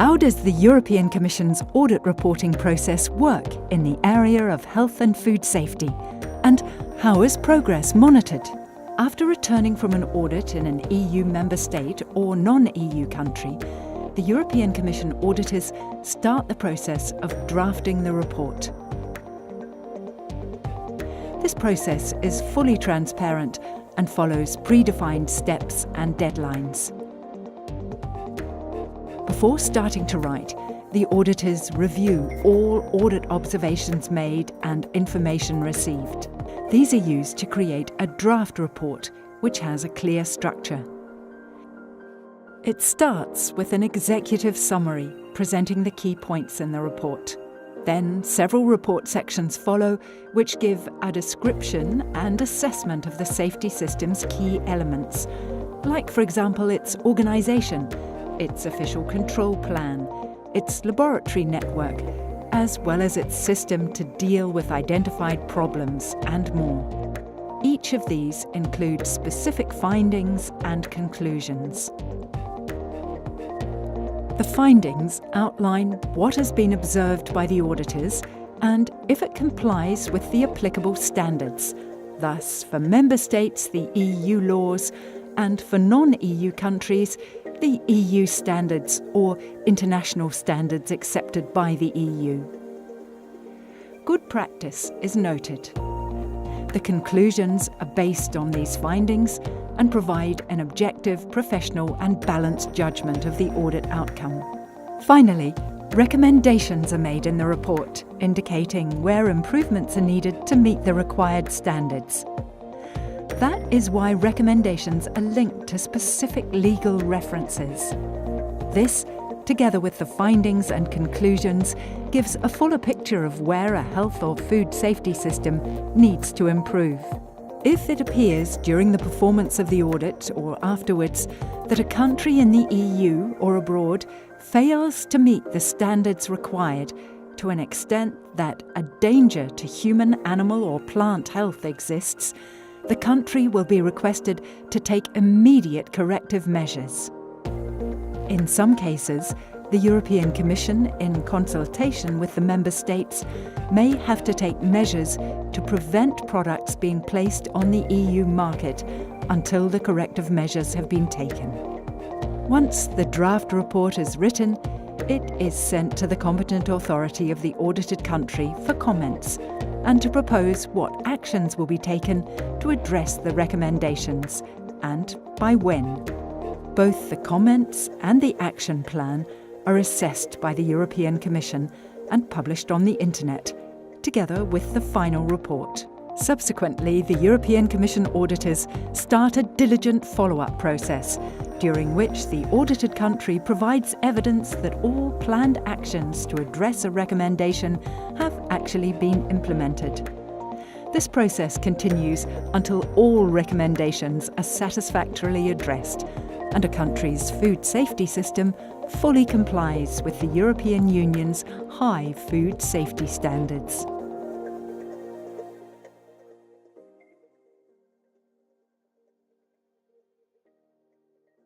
How does the European Commission's audit reporting process work in the area of health and food safety? And how is progress monitored? After returning from an audit in an EU member state or non-EU country, the European Commission auditors start the process of drafting the report. This process is fully transparent and follows predefined steps and deadlines. Before starting to write, the auditors review all audit observations made and information received. These are used to create a draft report which has a clear structure. It starts with an executive summary presenting the key points in the report. Then several report sections follow which give a description and assessment of the safety system's key elements, like for example its organisation, its official control plan, its laboratory network, as well as its system to deal with identified problems and more. Each of these includes specific findings and conclusions. The findings outline what has been observed by the auditors and if it complies with the applicable standards. Thus, for member states, the EU laws, and for non-EU countries, the EU standards or international standards accepted by the EU. Good practice is noted. The conclusions are based on these findings and provide an objective, professional and balanced judgment of the audit outcome. Finally, recommendations are made in the report, indicating where improvements are needed to meet the required standards. That is why recommendations are linked to specific legal references. This, together with the findings and conclusions, gives a fuller picture of where a health or food safety system needs to improve. If it appears during the performance of the audit or afterwards that a country in the EU or abroad fails to meet the standards required to an extent that a danger to human, animal or plant health exists, the country will be requested to take immediate corrective measures. In some cases, the European Commission, in consultation with the Member States, may have to take measures to prevent products being placed on the EU market until the corrective measures have been taken. Once the draft report is written, it is sent to the competent authority of the audited country for comments and to propose what actions will be taken to address the recommendations and by when. Both the comments and the action plan are assessed by the European Commission and published on the Internet, together with the final report. Subsequently, the European Commission auditors start a diligent follow-up process, during which the audited country provides evidence that all planned actions to address a recommendation have actually been implemented. This process continues until all recommendations are satisfactorily addressed and a country's food safety system fully complies with the European Union's high food safety standards.